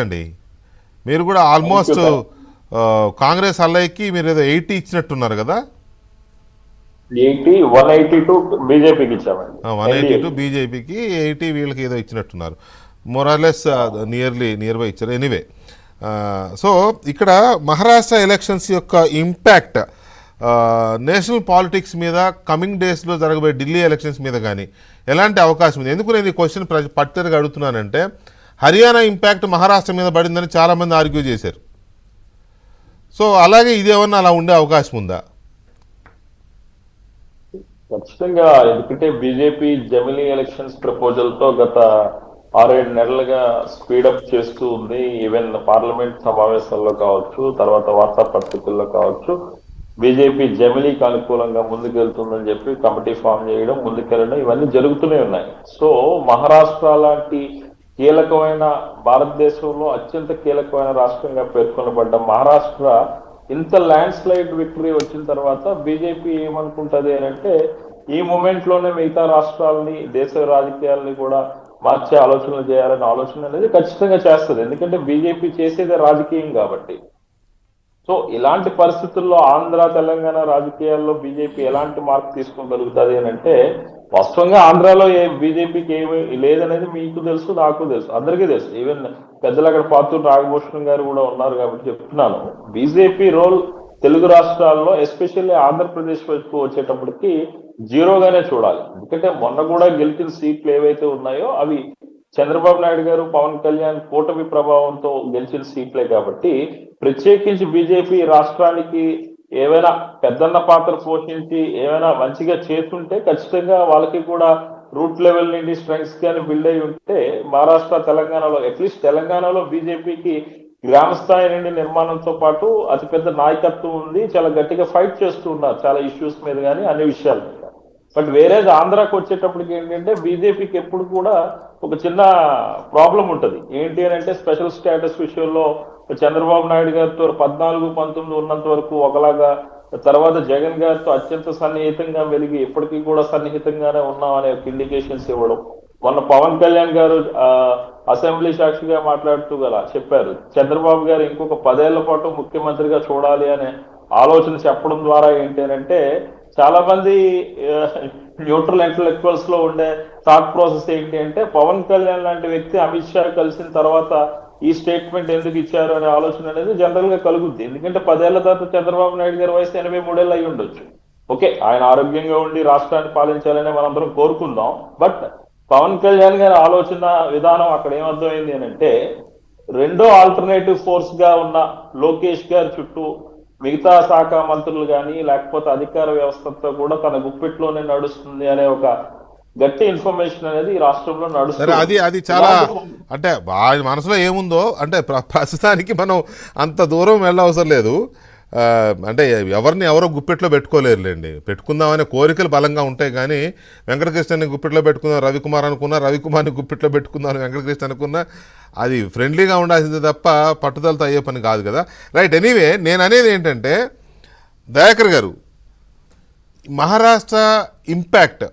అండి మీరు కూడా ఆల్మోస్ట్ కాంగ్రెస్ అల్లయ్యకి మీరు ఏదో 80 ఇచ్చినట్టున్నారు కదా. 182 బీజేపీకి ఇచ్చామండి. 182 బీజేపీకి 80 వీళ్ళకి ఏదో ఇచ్చినట్టున్నారు. మోరార్లెస్ నియర్ బై ఇచ్చారు. ఎనీవే, సో ఇక్కడ మహారాష్ట్ర ఎలక్షన్స్ యొక్క ఇంపాక్ట్ నేషనల్ పాలిటిక్స్ మీద కమింగ్ డేస్లో జరగబోయే ఢిల్లీ ఎలక్షన్స్ మీద కానీ ఎలాంటి అవకాశం ఉంది? ఎందుకు నేను ఈ క్వశ్చన్ పర్టికులర్గా అడుగుతున్నానంటే, హర్యానా ఇంపాక్ట్ మహారాష్ట్ర మీద పడిందని చాలామంది ఆర్గ్యూ చేశారు. సో అలాగే ఇదేమన్నా అలా ఉండే అవకాశం ఉందా? ఖచ్చితంగా. ఎందుకంటే బీజేపీ జమిలీ ఎలక్షన్స్ ప్రపోజల్ తో గత 6-7 నెలలుగా స్పీడప్ చేస్తూ ఉంది. ఈవెన్ పార్లమెంట్ సమావేశాల్లో కావచ్చు, తర్వాత వార్తాపత్రికల్లో కావచ్చు, బీజేపీ జమిలీకి అనుకూలంగా ముందుకెళ్తుందని చెప్పి కమిటీ ఫామ్ చేయడం, ముందుకెళ్ళడం, ఇవన్నీ జరుగుతూనే ఉన్నాయి. సో మహారాష్ట్ర లాంటి కీలకమైన, భారతదేశంలో అత్యంత కీలకమైన రాష్ట్రంగా పేర్కొనబడ్డ మహారాష్ట్ర ఇంత ల్యాండ్ స్లైడ్ విక్టరీ వచ్చిన తర్వాత బీజేపీ ఏమనుకుంటది అని అంటే, ఈ మూమెంట్ లోనే మిగతా రాష్ట్రాలని, దేశ రాజకీయాలని కూడా మార్చే ఆలోచనలు చేయాలనే ఆలోచన అనేది ఖచ్చితంగా చేస్తుంది. ఎందుకంటే బీజేపీ చేసేదే రాజకీయం కాబట్టి. సో ఇలాంటి పరిస్థితుల్లో ఆంధ్ర, తెలంగాణ రాజకీయాల్లో బీజేపీ ఎలాంటి మార్పు తీసుకోగలుగుతుంది అని అంటే, వాస్తవంగా ఆంధ్రాలో బీజేపీకి ఏమి లేదనేది మీకు తెలుసు, నాకు తెలుసు, అందరికీ తెలుసు. ఈవెన్ పెద్దలు అక్కడ పాతూరు నాగభూషణం గారు కూడా ఉన్నారు కాబట్టి చెప్తున్నాను. బీజేపీ రోల్ తెలుగు రాష్ట్రాల్లో, ఎస్పెషల్లీ ఆంధ్రప్రదేశ్ వైపు వచ్చేటప్పటికి జీరోగానే చూడాలి. ఎందుకంటే మొన్న కూడా గెలిచిన సీట్లు ఏవైతే ఉన్నాయో అవి చంద్రబాబు నాయుడు గారు, పవన్ కళ్యాణ్ కూటమి ప్రభావంతో గెలిచిన సీట్లే కాబట్టి, ప్రత్యేకించి బీజేపీ రాష్ట్రానికి ఏవైనా పెద్దన్న పాత్ర పోషించి ఏమైనా మంచిగా చేస్తుంటే ఖచ్చితంగా వాళ్ళకి కూడా రూట్ లెవెల్ నుండి స్ట్రెంగ్స్ కానీ బిల్డ్ అయి ఉంటే, మహారాష్ట్ర, తెలంగాణలో, అట్లీస్ట్ తెలంగాణలో బీజేపీకి గ్రామ స్థాయి నుండి నిర్మాణంతో పాటు అతిపెద్ద నాయకత్వం ఉంది. చాలా గట్టిగా ఫైట్ చేస్తూ ఉన్నారు చాలా ఇష్యూస్ మీద కానీ, అన్ని విషయాల మీద. బట్ వేరే ఆంధ్రాకి వచ్చేటప్పటికి ఏంటంటే, బీజేపీకి ఎప్పుడు కూడా ఒక చిన్న ప్రాబ్లం ఉంటుంది. ఏంటి అని అంటే, స్పెషల్ స్టేటస్ విషయంలో చంద్రబాబు నాయుడు గారితో 14-19 ఉన్నంత వరకు ఒకలాగా, తర్వాత జగన్ గారితో అత్యంత సన్నిహితంగా వెలిగి ఇప్పటికీ కూడా సన్నిహితంగానే ఉన్నాం అనే ఇండికేషన్స్ ఇవ్వడం. మొన్న పవన్ కళ్యాణ్ గారు అసెంబ్లీ సాక్షిగా మాట్లాడుతూ గల చెప్పారు, చంద్రబాబు గారు ఇంకొక 10 ఏళ్ల పాటు ముఖ్యమంత్రిగా చూడాలి అనే ఆలోచన చెప్పడం ద్వారా ఏంటి అని అంటే, చాలా మంది న్యూట్రల్ ఇంటలెక్చువల్స్ లో ఉండే థాట్ ప్రాసెస్ ఏంటి అంటే, పవన్ కళ్యాణ్ లాంటి వ్యక్తి అమిత్ షా కలిసిన తర్వాత ఈ స్టేట్మెంట్ ఎందుకు ఇచ్చారు అనే ఆలోచన అనేది జనరల్ గా కలుగుద్ది. ఎందుకంటే 10 ఏళ్ల తర్వాత చంద్రబాబు నాయుడు గారి వయసు 83 అయి ఉండొచ్చు. ఓకే, ఆయన ఆరోగ్యంగా ఉండి రాష్ట్రాన్ని పాలించాలనే మనందరం కోరుకుందాం. బట్ పవన్ కళ్యాణ్ గారి ఆలోచన విధానం అక్కడ ఏమర్థమైంది అని అంటే, రెండో ఆల్టర్నేటివ్ ఫోర్స్ గా ఉన్న లోకేష్ గారి చుట్టూ మిగతా శాఖ మంత్రులు కానీ, లేకపోతే అధికార వ్యవస్థతో కూడా తన గుప్పిట్లోనే నడుస్తుంది అనే ఒక గట్టి ఇన్ఫర్మేషన్ అనేది ఈ రాష్ట్రంలో నడుస్తుంది. అది చాలా, అంటే ఆయన మనసులో ఏముందో అంటే ప్రస్తుతానికి మనం అంత దూరం వెళ్ళవసరం లేదు. అంటే ఎవరిని ఎవరో గుప్పెట్లో పెట్టుకోలేరులేండి. పెట్టుకుందామనే కోరికలు బలంగా ఉంటాయి కానీ, వెంకటకృష్ణని గుప్పెట్లో పెట్టుకుందాం రవికుమార్ అనుకున్నా, రవికుమార్ని గుప్పెట్లో పెట్టుకుందాం వెంకటకృష్ణ అనుకున్నా, అది ఫ్రెండ్లీగా ఉండాల్సింది తప్ప పట్టుదలతో అయ్యే పని కాదు కదా. రైట్, ఎనీవే, నేను అనేది ఏంటంటే, దయాకర్ గారు, మహారాష్ట్ర ఇంపాక్ట్